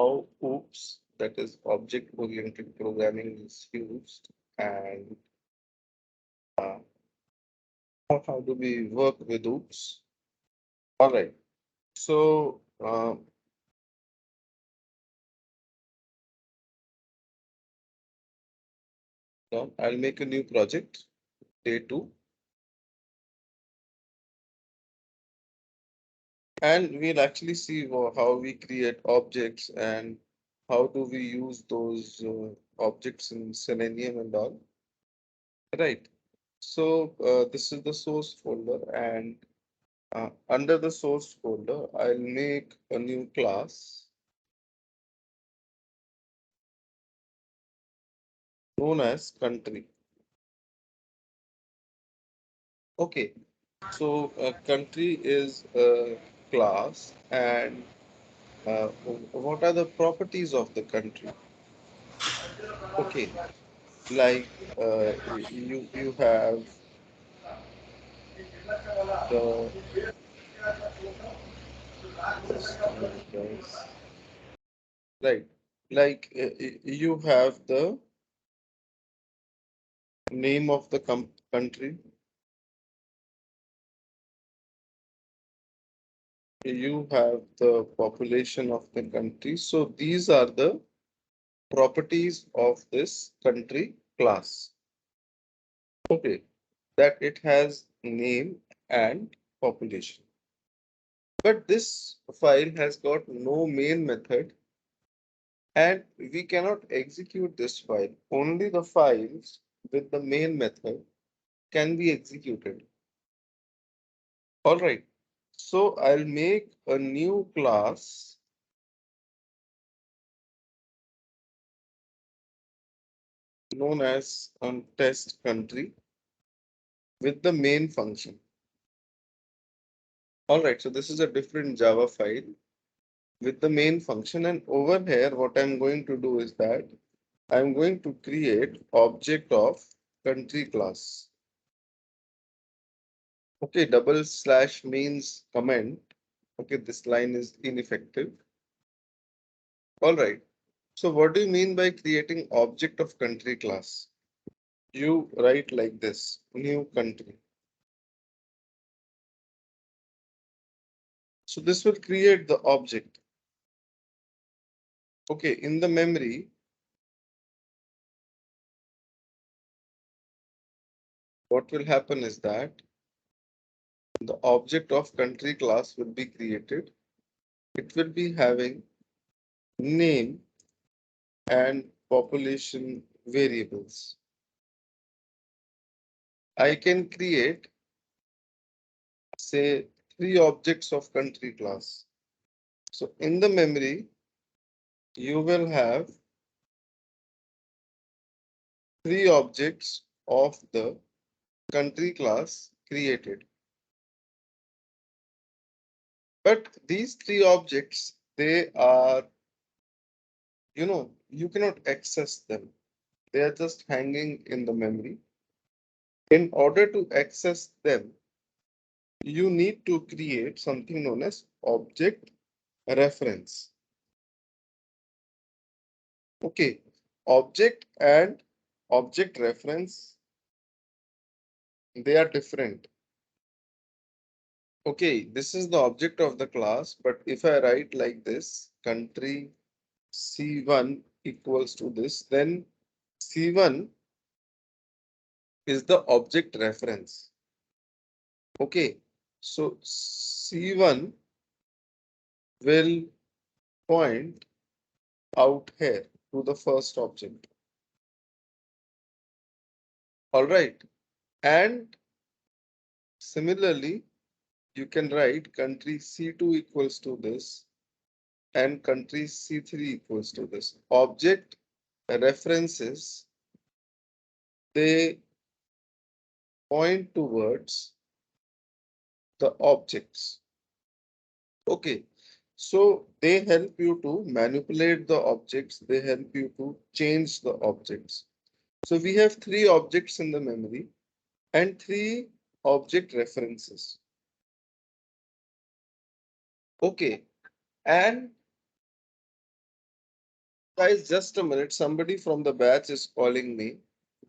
how OOPS, that is object-oriented programming, is used, and uh, how do we work with OOPS. All right. So now I'll make a new project, day 2, and we'll actually see how we create objects and how do we use those objects in Selenium and all. Right. So this is the source folder, and under the source folder, I'll make a new class known as country. Okay. So country is a class, and what are the properties of the country? Okay, like you have the just a minute, guys. Right, like you have the name of the country, you have the population of the country. So these are the properties of this country class. Okay, that it has name and population. But this file has got no main method, and we cannot execute this file. Only the files with the main method can be executed. All right. So I'll make a new class known as test country with the main function. All right. So this is a different Java file with the main function. And over here, what I'm going to do is that I'm going to create object of country class. Okay, double slash means comment. Okay, this line is ineffective. All right. So what do you mean by creating object of country class? You write like this, new country. So this will create the object. Okay, in the memory, what will happen is that the object of country class will be created. It will be having name and population variables. I can create, say, 3 objects of country class. So in the memory, you will have 3 objects of the country class created. But these 3 objects, they are, you cannot access them. They are just hanging in the memory. In order to access them, you need to create something known as object reference. Okay, object and object reference, they are different. Okay, this is the object of the class, but if I write like this, country C1 equals to this, then C1 is the object reference. Okay, so C1 will point out here to the first object. All right, and similarly, you can write country C2 equals to this and country C3 equals to this. Object references, they point towards the objects. Okay, so they help you to manipulate the objects, they help you to change the objects. So we have 3 objects in the memory and 3 object references. Okay, and Guys, just a minute. Somebody from the batch is calling me.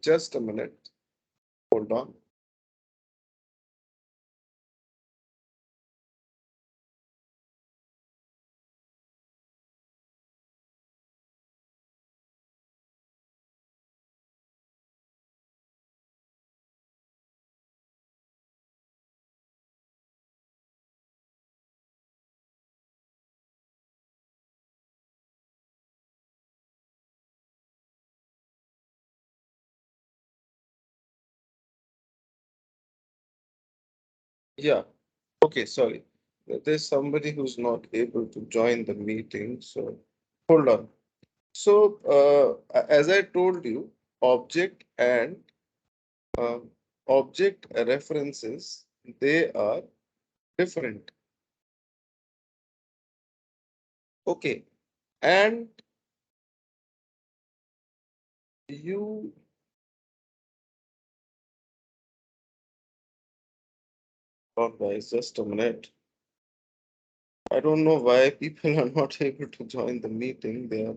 Just a minute. Hold on. Yeah. Okay, sorry. There's somebody who's not able to join the meeting. So hold on. So, as I told you, object and uh, object references, they are different. Okay. And you, oh guys, just a minute. I don't know why people are not able to join the meeting. They are,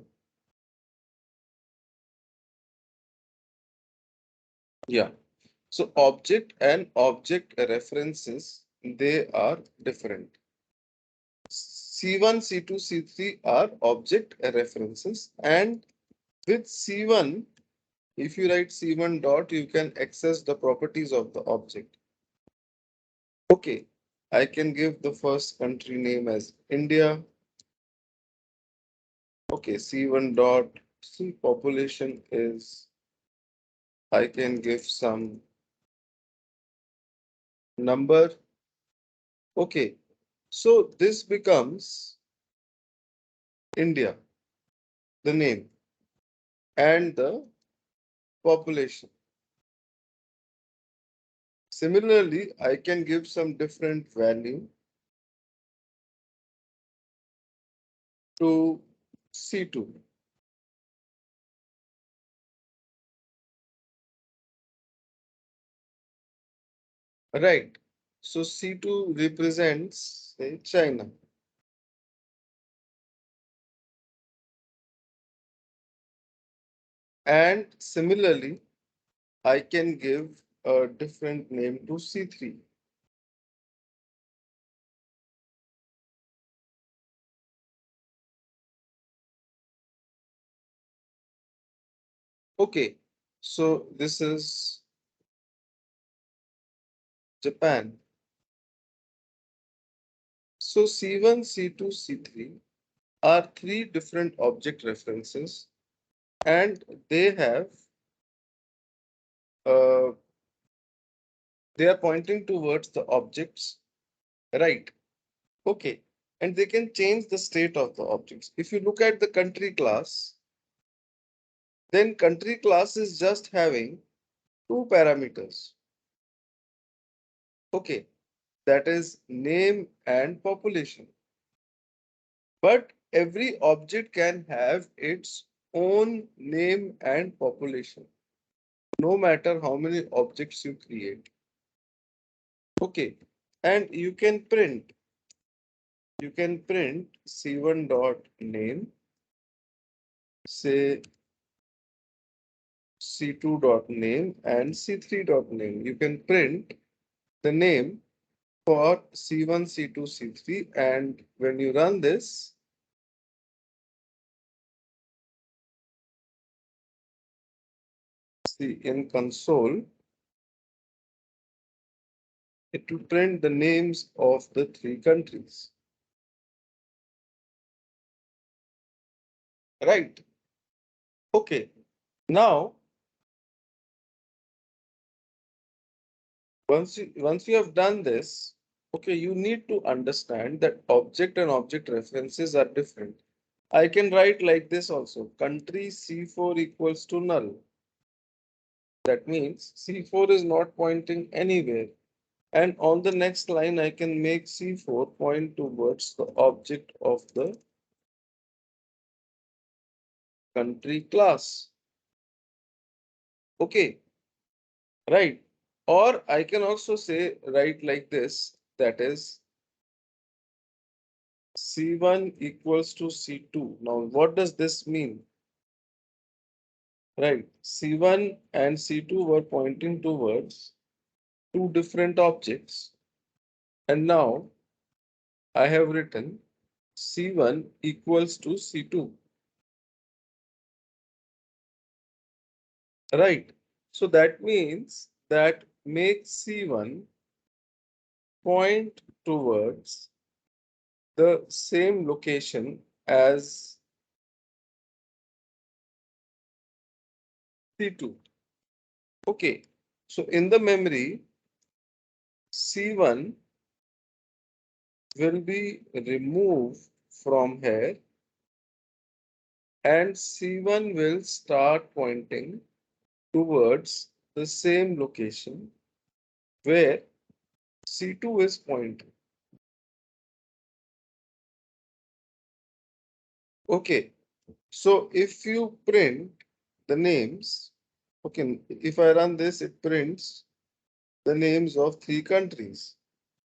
yeah. So object and object references, they are different. C1, C2, C3 are object references, and with C1, if you write C1 dot, you can access the properties of the object. Okay, I can give the first country name as India. Okay, C1 dot, see population is, I can give some number. Okay, so this becomes India, the name, and the population. Similarly, I can give some different value to C2. Right. So C2 represents, say, China. And similarly, I can give a different name to C3. Okay. So this is Japan. So C1, C2, C3 are three different object references, and uh, they are pointing towards the objects, right? Okay. And they can change the state of the objects. If you look at the country class, then country class is just having two parameters. Okay. That is name and population. But every object can have its own name and population, no matter how many objects you create. Okay. And you can print C1 dot name, say C2 dot name and C3 dot name. You can print the name for C1, C2, C3, and when you run this, see in console, it will print the names of the three countries. Right. Okay. Now, once you have done this, okay, you need to understand that object and object references are different. I can write like this also. Country C4 equals to null. That means C4 is not pointing anywhere. And on the next line, I can make C4 point towards the object of the country class. Okay, right. Or I can also say, write like this, that is C1 equals to C2. Now, what does this mean? right? C1 and C2 were pointing towards two different objects. And now I have written C1 equals to C2, right? So that means that make C1 point towards the same location as C2. Okay, so in the memory, C1 will be removed from here and C1 will start pointing towards the same location where C2 is pointing. Okay, so if you print the names, okay, if I run this, it prints the names of three countries.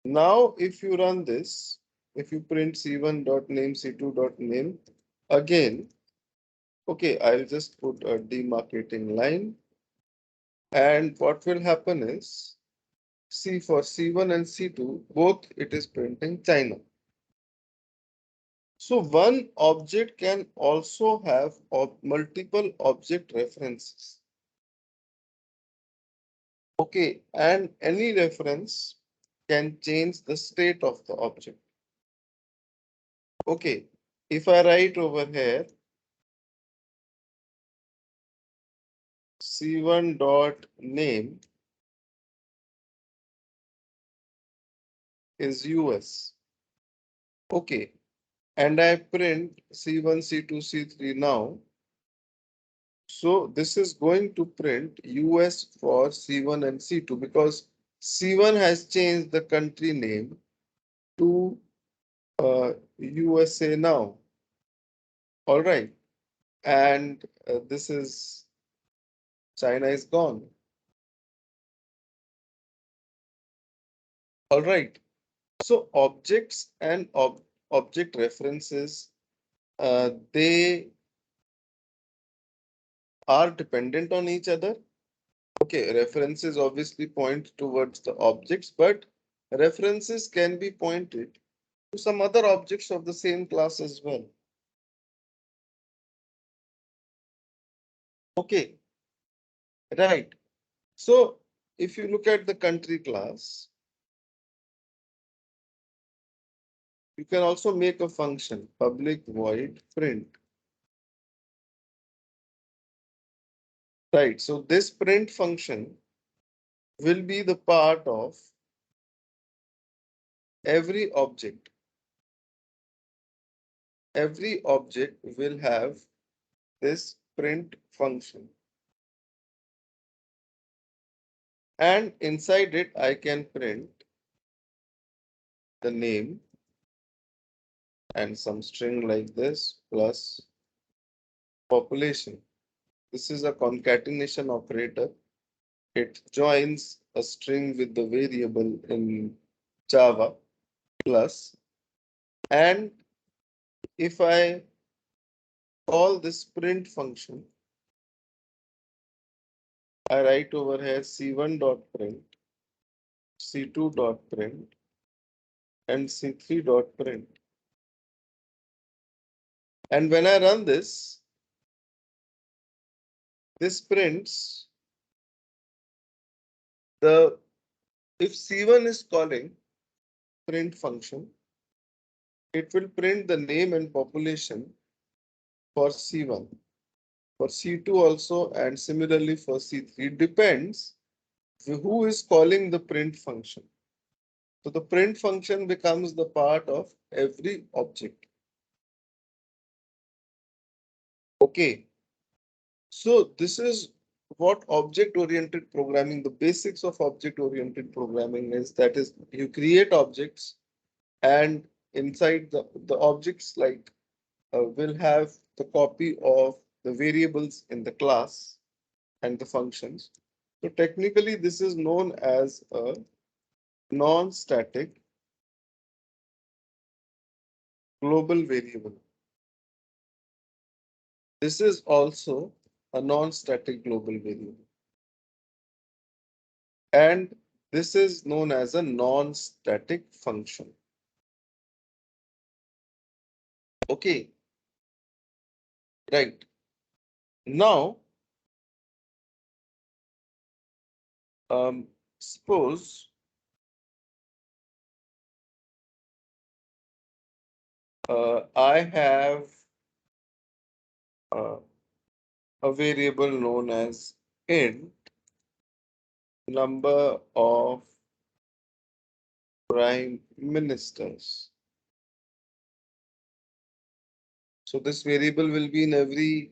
Now, if you run this, if you print C1.name, C2.name, again, okay, I'll just put a demarcating line. And what will happen is, see for C1 and C2, both it is printing China. So one object can also have multiple object references. Okay, and any reference can change the state of the object. Okay, if I write over here C1 dot name is US. Okay, and I print C1, C2, C3 now. So this is going to print US for C1 and C2 because C1 has changed the country name to USA now. All right. And this is China is gone. All right. So objects and object references, they are dependent on each other. Okay, references obviously point towards the objects, but references can be pointed to some other objects of the same class as well. Okay, right. So if you look at the country class, you can also make a function public void print. Right. So this print function will be the part of every object. Every object will have this print function. And inside it, I can print the name and some string like this plus population. This is a concatenation operator. It joins a string with the variable in Java plus. And if I call this print function, I write over here C1.print, C2.print, and C3.print. And when I run this prints the, if C1 is calling print function, it will print the name and population for C1, for C2 also, and similarly for C3. It depends who is calling the print function. So the print function becomes the part of every object. Okay. So this is what object-oriented programming, the basics of object-oriented programming is. That is, you create objects and inside the objects like will have the copy of the variables in the class and the functions. So technically, this is known as a non-static global variable. This is also a non-static global variable. And this is known as a non-static function. Okay, right. Now, um, suppose I have uh, a variable known as int number of prime ministers. So this variable will be in every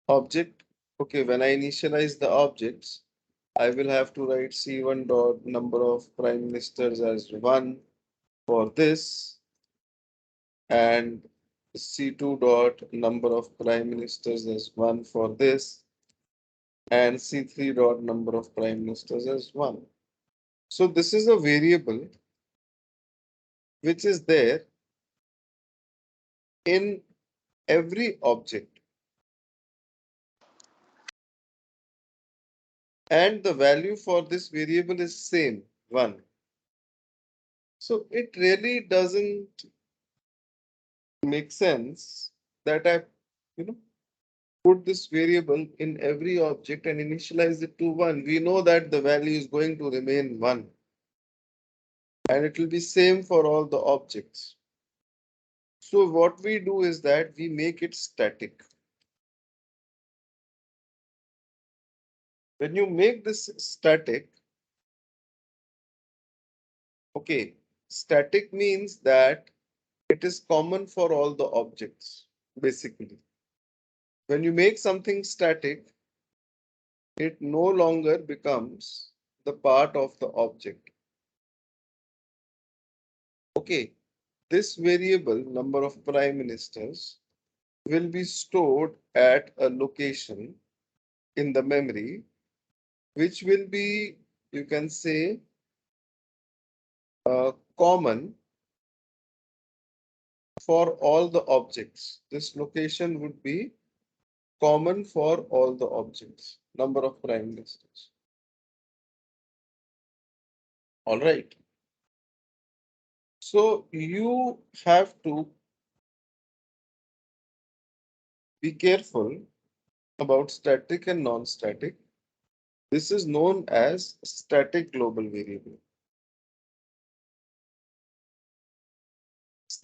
object. Okay, when I initialize the objects, I will have to write C1 dot number of prime ministers as 1 for this, and C2 dot number of prime ministers as 1 for this, and C3 dot number of prime ministers as 1. So this is a variable which is there in every object, and the value for this variable is same 1. So it really doesn't make sense that I you know put this variable in every object and initialize it to 1. We know that the value is going to remain 1 and it will be same for all the objects. So what we do is that we make it static. When you make this static, okay, static means that it is common for all the objects, basically. When you make something static, it no longer becomes the part of the object. Okay, this variable, number of prime ministers, will be stored at a location in the memory, which will be, you can say, common for all the objects. This location would be common for all the objects, number of prime ministers. All right. So you have to be careful about static and non-static. This is known as static global variable.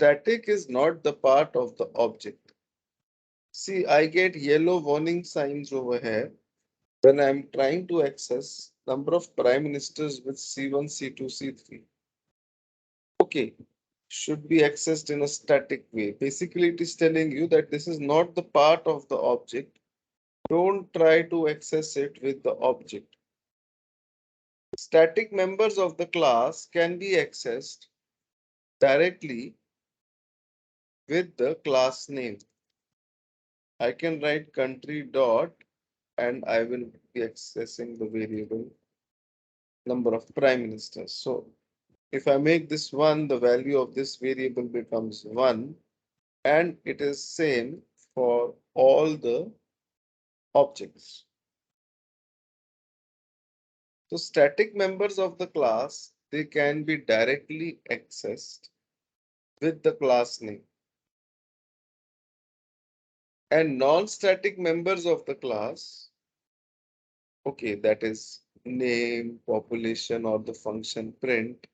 Static is not the part of the object. See, I get yellow warning signs over here when I'm trying to access number of prime ministers with C1, C2, C3. Okay, should be accessed in a static way. Basically, it is telling you that this is not the part of the object. Don't try to access it with the object. Static members of the class can be accessed directly with the class name. I can write country dot and I will be accessing the variable number of prime ministers. So if I make this 1, the value of this variable becomes 1 and it is same for all the objects. So static members of the class, they can be directly accessed with the class name. And non-static members of the class, okay, that is name, population, or the function print,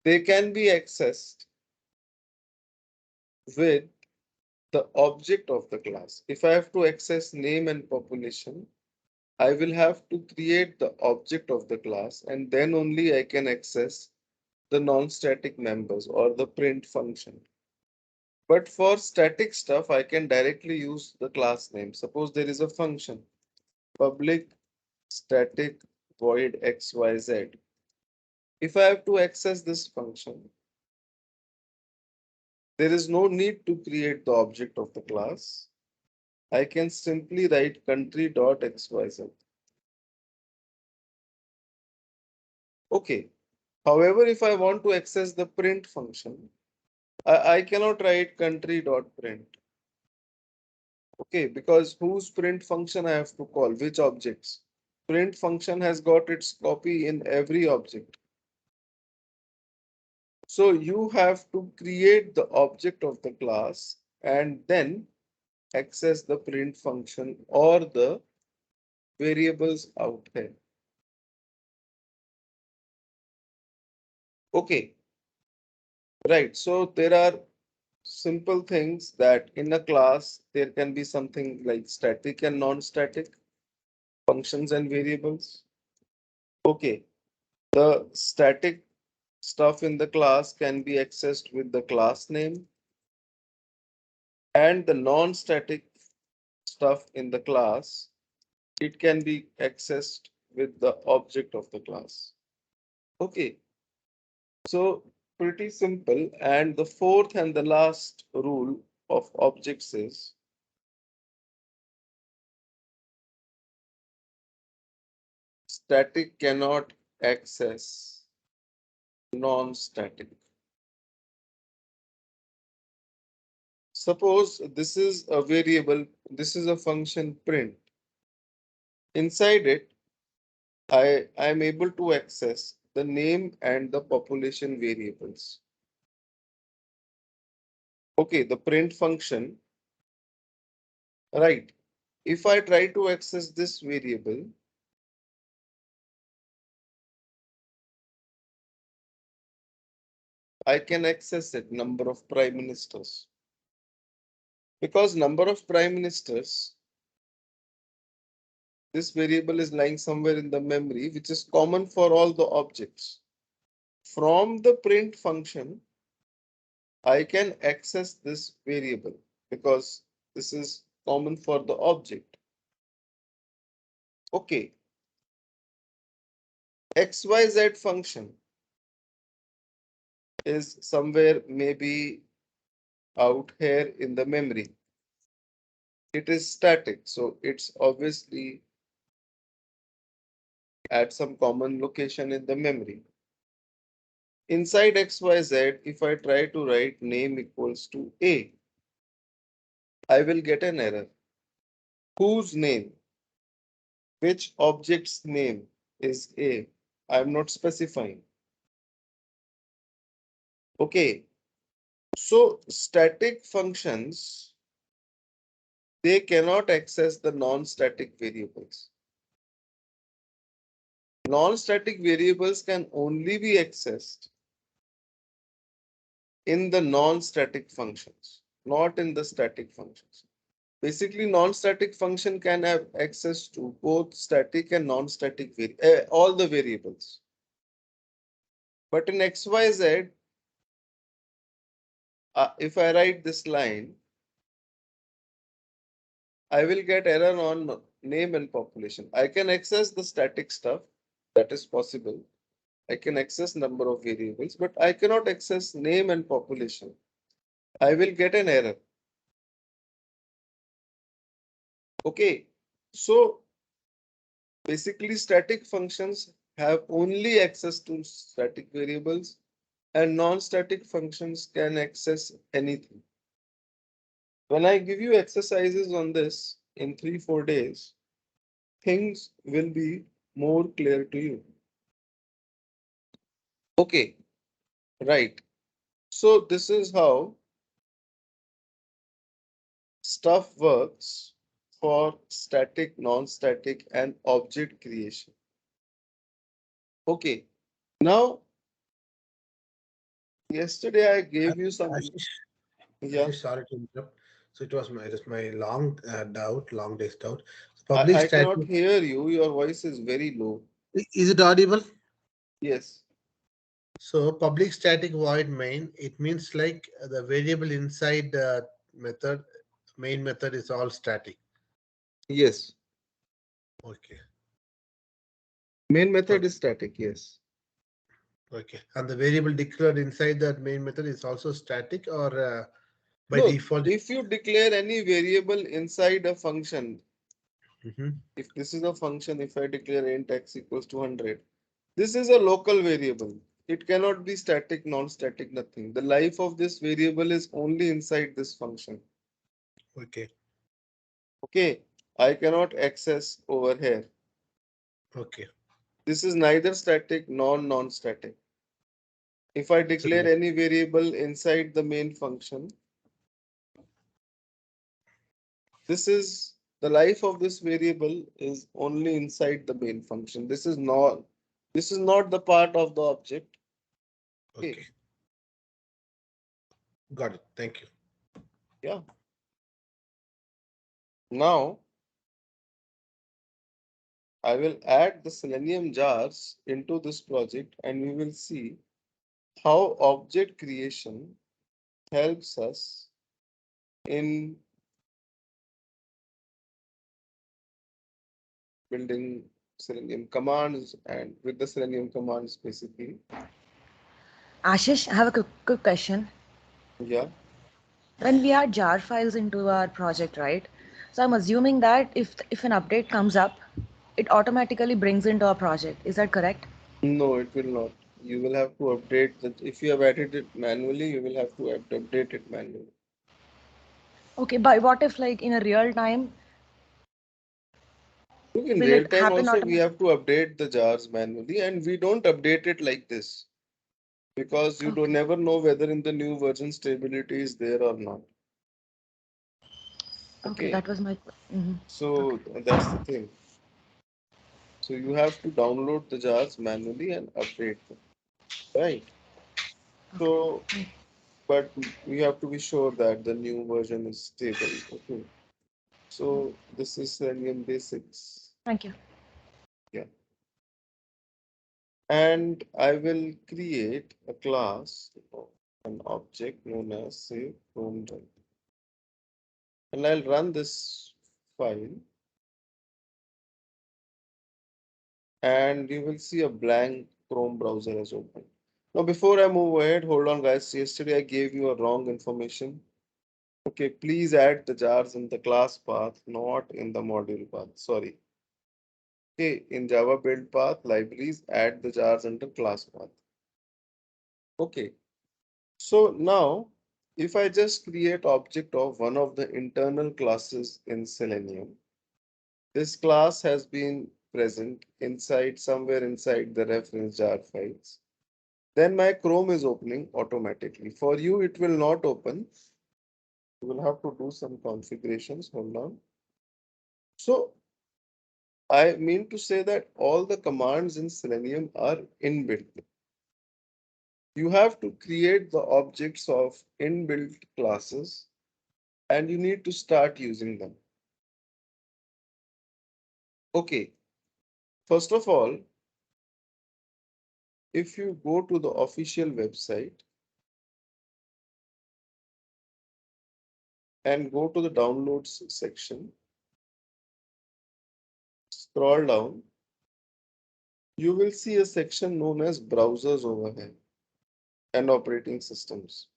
they can be accessed with the object of the class. If I have to access name and population, I will have to create the object of the class and then only I can access the non-static members or the print function. But for static stuff, I can directly use the class name. Suppose there is a function, public static void xyz. If I have to access this function, there is no need to create the object of the class. I can simply write country.xyz. Okay. However, if I want to access the print function, I cannot write country.print. Okay, because whose print function I have to call, which objects? Print function has got its copy in every object. So you have to create the object of the class and then access the print function or the variables out here. Okay, right. So there are simple things that in a class there can be something like static and non-static functions and variables. Okay, the static stuff in the class can be accessed with the class name, and the non-static stuff in the class, it can be accessed with the object of the class. Okay, so pretty simple. And the fourth and the last rule of objects is static cannot access non-static. Suppose this is a variable, this is a function print. Inside it, I am able to access the name and the population variables. Okay, the print function, right? If I try to access this variable, I can access it, number of prime ministers. Because number of prime ministers, this variable is lying somewhere in the memory, which is common for all the objects. From the print function, I can access this variable because this is common for the object. Okay, XYZ function is somewhere maybe out here in the memory. It is static, so it's obviously at some common location in the memory. Inside XYZ, if I try to write name equals to A, I will get an error. Whose name? Which object's name is A? I am not specifying. Okay, so static functions, they cannot access the non-static variables. Non-static variables can only be accessed in the non-static functions, not in the static functions. Basically, non-static function can have access to both static and non-static all the variables. But in XYZ, if I write this line, I will get error on name and population. I can access the static stuff, that is possible. I can access number of variables, but I cannot access name and population. I will get an error. Okay, so basically static functions have only access to static variables and non-static functions can access anything. When I give you exercises on this in 3-4 days, things will be more clear to you. Okay, right. So this is how stuff works for static, non-static, and object creation. Okay, now yesterday I gave you some. Ashish, Yeah, sorry to interrupt. So it was my long doubt, long day's doubt. So public I cannot static, hear you. Your voice is very low. is it audible? Yes, So public static void main, it means like the variable inside the method, main method is all static. yes. Okay. Main method Okay. is static. Yes. Okay. And the variable declared inside that main method is also static or by No, default. if you declare any variable inside a function, Mhm. if this is a function, if I declare int x equals to 100, this is a local variable. It cannot be static, non-static, nothing. The life of this variable is only inside this function. Okay. Okay, I cannot access over here. Okay. This is neither static nor non-static. If I So declare any variable inside the main function, this is the life of this variable is only inside the main function. This is not the part of the object. Okay, okay, got it. Thank you. yeah. Now I will add the Selenium jars into this project and we will see how object creation helps us in building Selenium commands and with the Selenium commands basically. Ashish, I have a quick question. Yeah. When we add jar files into our project, right? So I'm assuming that if an update comes up, it automatically brings into our project. Is that correct? No, it will not. You will have to update that. If you have added it manually, you will have to update it manually. Okay, but what if like in a real time, Look, in will real it time happen also, we automatically? have to update the jars manually, and we don't update it like this because you don't Okay. never know whether in the new version stability is there or not. Okay, Okay, that was my. Mm-hmm. Okay. so that's the thing. So you have to download the jars manually and update them, right? Okay. So, but you have to be sure that the new version is stable. Okay. So this is Selenium Basics. Thank you. Yeah. And I will create a class or an object known as say Chrome drive. And I'll run this file and you will see a blank Chrome browser as open. Now before I move ahead, hold on guys. Yesterday I gave you a wrong information. Okay, please add the jars in the class path, not in the module path. Sorry. Okay, in Java build path libraries, add the jars under class path. Okay, so now if I just create object of one of the internal classes in Selenium, this class has been present inside somewhere inside the reference jar files. Then my Chrome is opening automatically. For you, it will not open. You will have to do some configurations. Hold on. So I mean to say that all the commands in Selenium are inbuilt. You have to create the objects of inbuilt classes and you need to start using them. Okay, first of all, if you go to the official website and go to the downloads section, scroll down, you will see a section known as browsers over here and operating systems.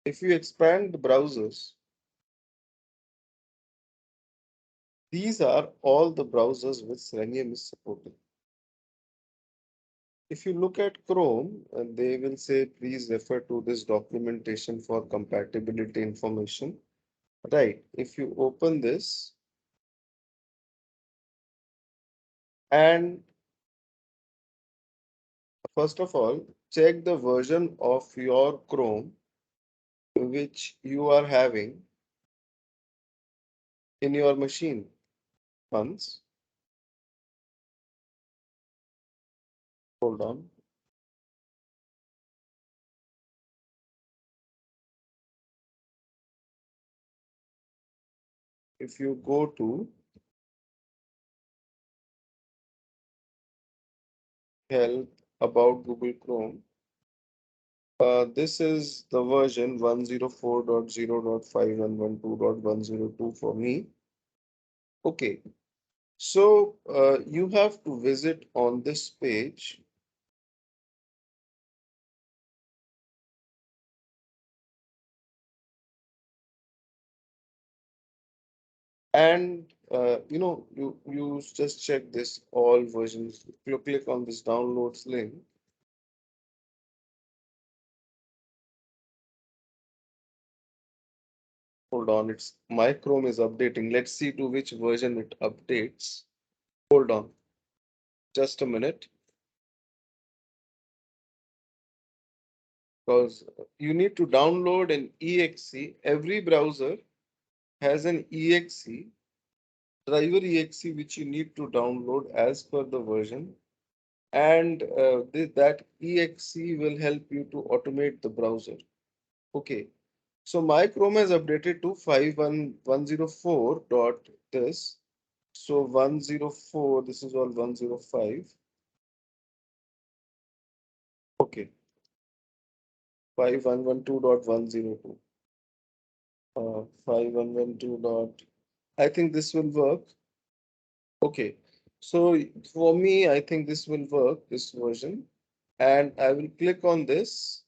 If you expand the browsers, these are all the browsers which Selenium is supporting. If you look at Chrome, they will say, please refer to this documentation for compatibility information. Right. If you open this and first of all, check the version of your Chrome which you are having in your machine once. Hold on. If you go to help about Google Chrome, this is the version 104.0.5 and 12.102 for me. Okay, so you have to visit on this page and you just check this all versions. You click on this downloads link. Hold on, it's my Chrome is updating. Let's see to which version it updates. Hold on, just a minute, because you need to download an exe. Every browser has an exe, driver exe, which you need to download as per the version. And that exe will help you to automate the browser. Okay. So my Chrome has updated to 5.1.104 dot this. So 104, this is all 105. Okay. 5112.102. 5112 dot. I think this will work. Okay. So for me, I think this will work, this version. And I will click on this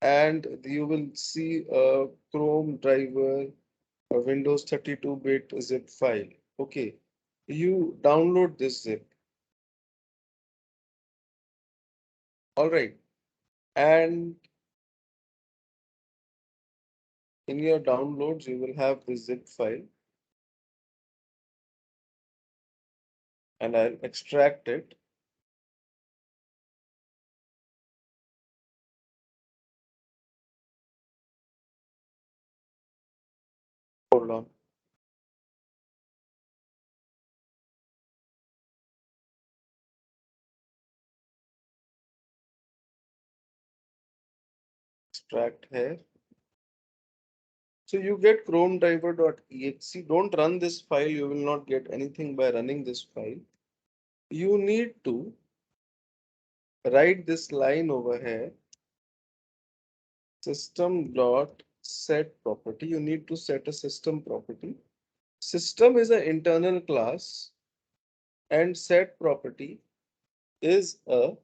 and you will see a Chrome driver, a Windows 32-bit zip file. Okay. You download this zip. All right. And in your downloads, you will have the zip file and I'll extract it. Hold on. Extract here. So you get Chrome driver.exe. Don't run this file. You will not get anything by running this file. You need to write this line over here. System dot set property. You need to set a system property. System is an internal class and set property is a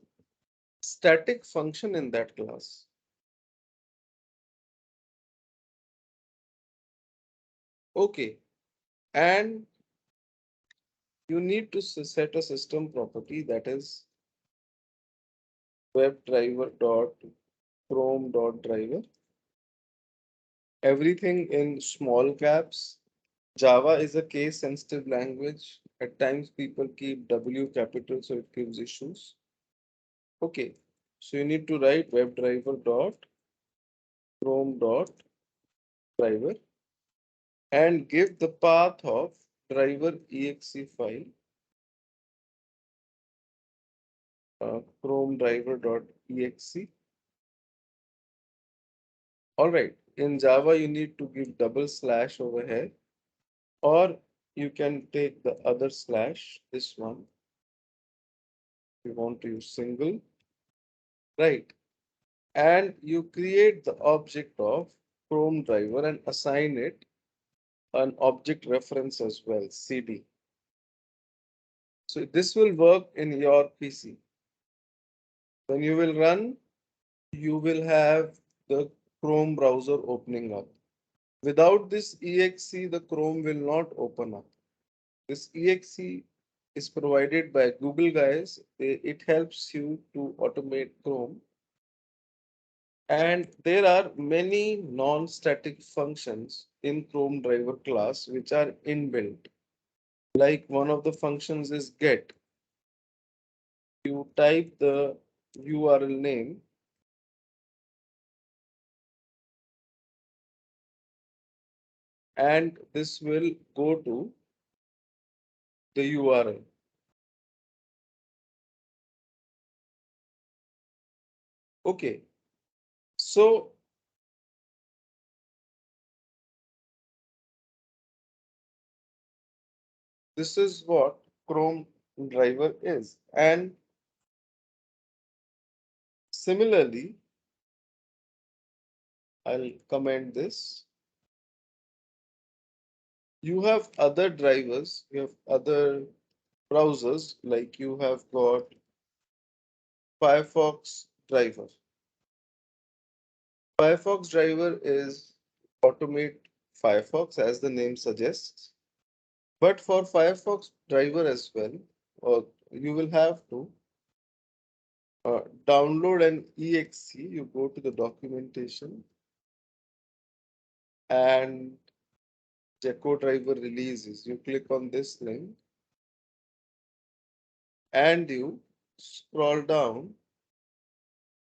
static function in that class. Okay. And you need to set a system property that is webdriver.chrome.driver. Everything in small caps. Java is a case sensitive language. At times people keep W capital, so it gives issues. Okay. So you need to write webdriver.chrome.driver and give the path of driver exe file, chrome driver.exe. All right. In Java, you need to give double slash over here, or you can take the other slash, this one. You want to use single, right? And you create the object of Chrome driver and assign it an object reference as well, CD. So this will work in your PC. When you will run, you will have the Chrome browser opening up. Without this exe, the Chrome will not open up. This exe is provided by Google guys. It helps you to automate Chrome. And there are many non-static functions in Chrome driver class which are inbuilt. Like one of the functions is get. You type the URL name and this will go to the URL. Okay. So this is what Chrome driver is. And similarly, I'll comment this. You have other drivers, you have other browsers, like you have got Firefox driver. Firefox driver is automate Firefox as the name suggests. But for Firefox driver as well, you will have to download an exe. You go to the documentation and Gecko driver releases. You click on this link and you scroll down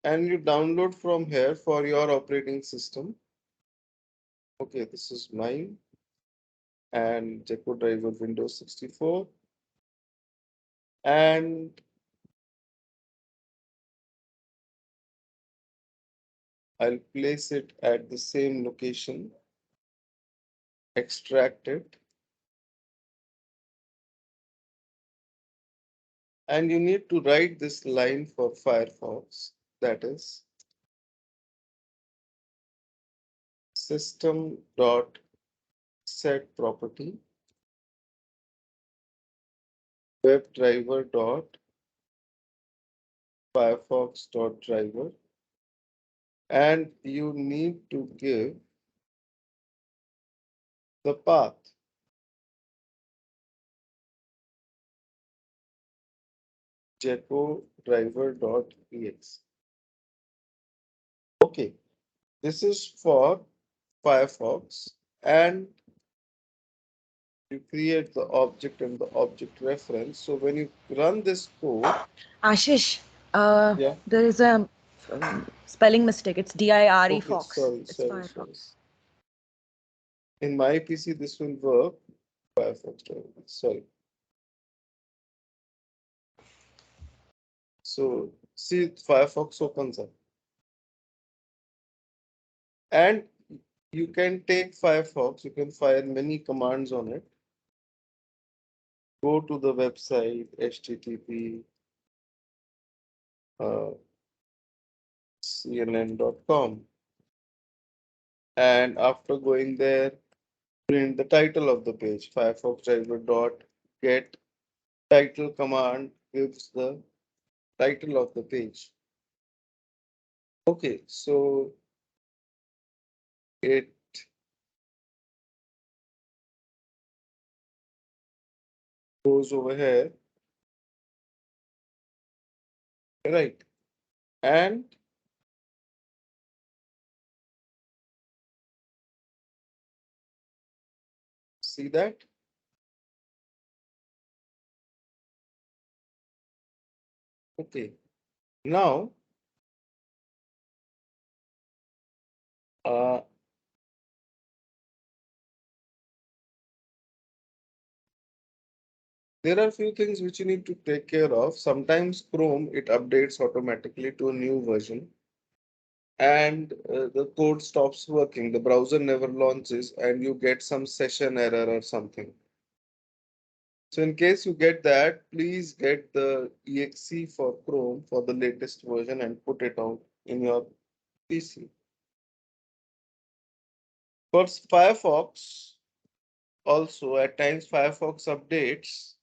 and you download from here for your operating system. Okay, this is mine and Gecko driver Windows 64. And I'll place it at the same location, extract it, and you need to write this line for Firefox, that is system dot set property webdriver dot firefox dot driver, and you need to give the path gecko driver dot exe. Okay, this is for Firefox, and you create the object and the object reference. So when you run this code, Ashish, yeah, there is a spelling mistake. It's DIRE okay, Fox. sorry, It's sorry, sorry. Firefox. In my PC, this will work. Firefox driver, sorry. So see, Firefox opens up, and you can take Firefox, you can fire many commands on it. Go to the website http cnn.com, and after going there, print the title of the page. Firefox driver dot get title command gives the title of the page. Okay, so it goes over here, right? And see that? Okay. Now, uh, there are a few things which you need to take care of. Sometimes Chrome, it updates automatically to a new version, and the code stops working. The browser never launches and you get some session error or something. So in case you get that, please get the exe for Chrome for the latest version and put it out in your PC. For Firefox, also at times Firefox updates.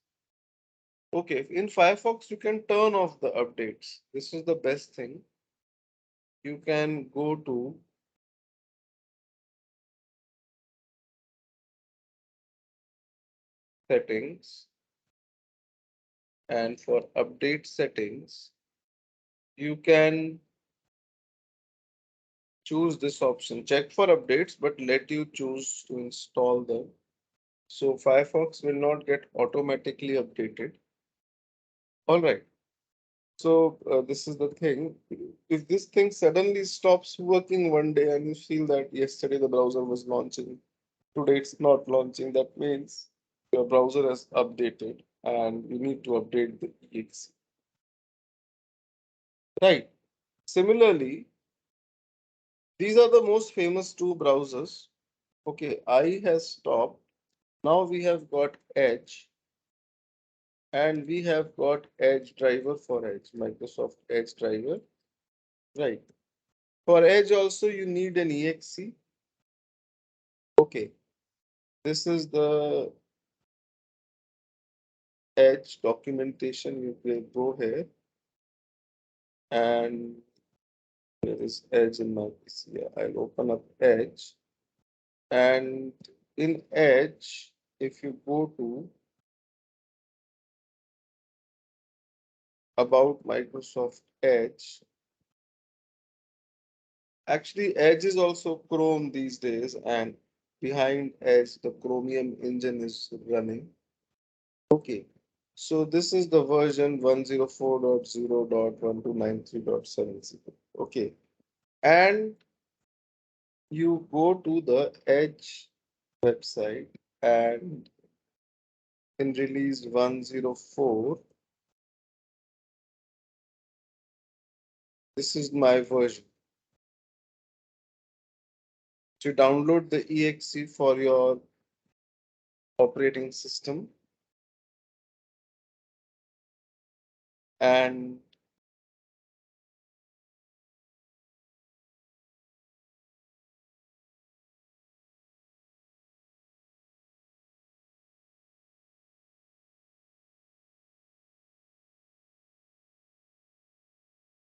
Okay, in Firefox you can turn off the updates. This is the best thing. You can go to settings, and for update settings, you can choose this option. Check for updates, but let you choose to install them. So Firefox will not get automatically updated. All right. So this is the thing. If this thing suddenly stops working one day and you feel that yesterday the browser was launching, today it's not launching, that means your browser has updated and you need to update the exe. Right. Similarly, these are the most famous two browsers. Okay, I has stopped. Now we have got Edge, and we have got Edge driver for Edge, Microsoft Edge driver. Right. For Edge also you need an exe. Okay, this is the Edge documentation. You will go here, and there is Edge in my PC. Yeah, I'll open up Edge, and in Edge, if you go to about Microsoft Edge, actually Edge is also Chrome these days, and behind Edge, the Chromium engine is running. Okay, so this is the version 104.0.1293.70. Okay, and you go to the Edge website, and in release 104, this is my version. To download the exe for your operating system, and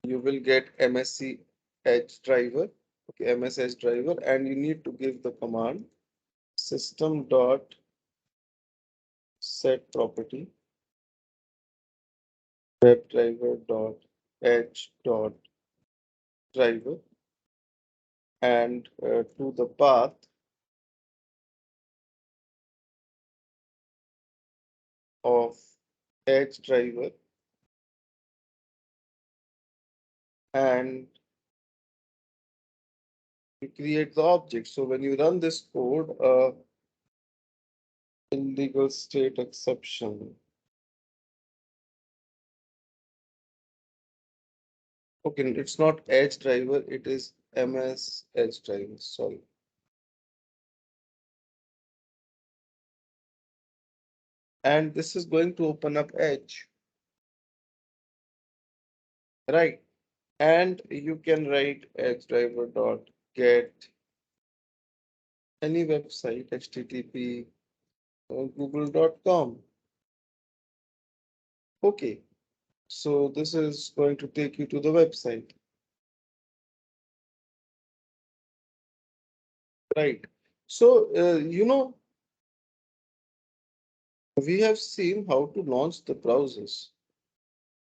you will get MSC Edge driver, okay, MS Edge driver, and you need to give the command system dot set property webdriver dot edge dot driver, and to the path of edge driver, and you create the object. So when you run this code, illegal state exception. Okay, it's not edge driver, it is MS edge driver. Sorry. And this is going to open up Edge, right? And you can write edge driver dot get any website, http google.com. Okay, so this is going to take you to the website, right? So, we have seen how to launch the browsers,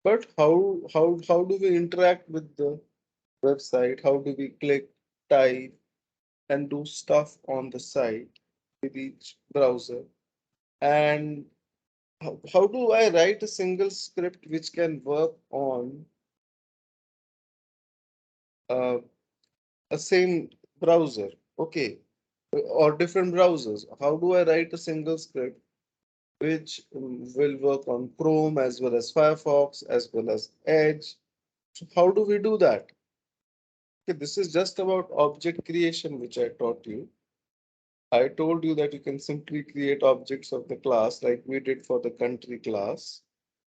but how do we interact with the website? How do we click, type, and do stuff on the site with each browser? And how do I write a single script which can work on uh, a same browser? Okay, or different browsers. How do I write a single script which will work on Chrome as well as Firefox as well as Edge? So how do we do that? Okay, this is just about object creation, which I taught you. I told you that you can simply create objects of the class like we did for the country class.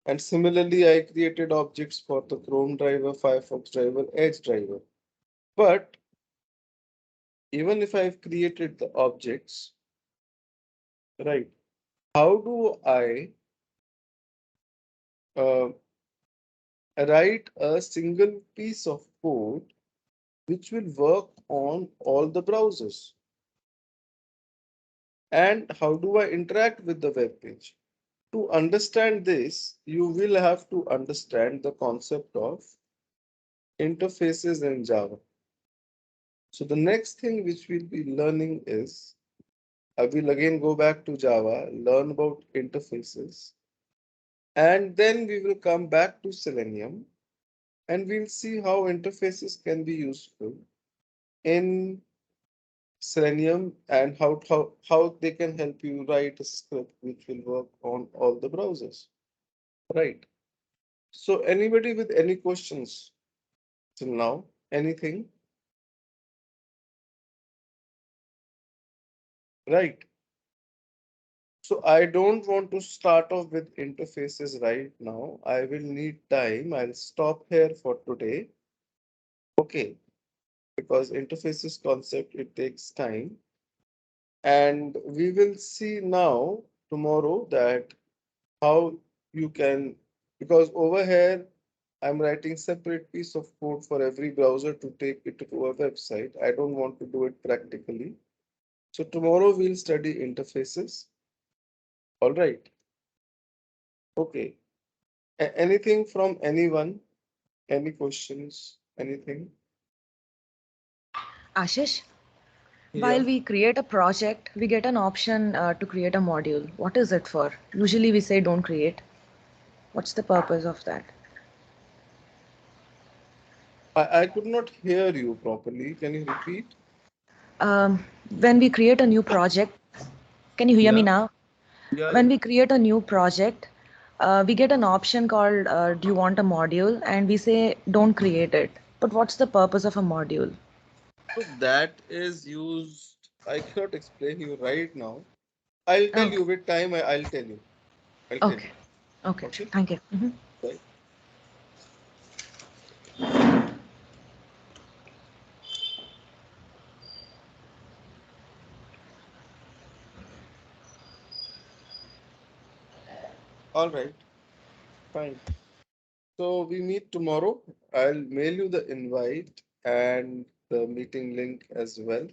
And similarly, I created objects for the Chrome driver, Firefox driver, Edge driver. But even if I've created the objects, right, how do I uh, write a single piece of code which will work on all the browsers? And how do I interact with the web page? To understand this, you will have to understand the concept of interfaces in Java. So the next thing which we'll be learning is, I will again go back to Java, learn about interfaces, and then we will come back to Selenium, and we'll see how interfaces can be useful in Selenium, and how they can help you write a script which will work on all the browsers. Right. So anybody with any questions till now? Anything? Right. So I don't want to start off with interfaces right now. I will need time. I'll stop here for today. Okay. Because interfaces concept, it takes time. And we will see now tomorrow that how you can, because over here I'm writing separate piece of code for every browser to take it to a website. I don't want to do it practically. So tomorrow we'll study interfaces. All right. Okay. Anything from anyone? Any questions? Anything? Ashish, While Yeah. we create a project, we get an option to create a module. What is it for? Usually we say don't create. What's the purpose of that? I could not hear you properly. Can you repeat? When we create a new project, can you hear me Yeah. now? Yeah. When Yeah. we create a new project, we get an option called do you want a module? And we say don't create it. But what's the purpose of a module? So that is used. I cannot explain you right now. I'll tell Okay. you with time. I'll tell you. I'll tell Okay. you. Okay. Okay. Thank you. Mhm. Right. All right. Fine. So we meet tomorrow. I'll mail you the invite and the meeting link as well.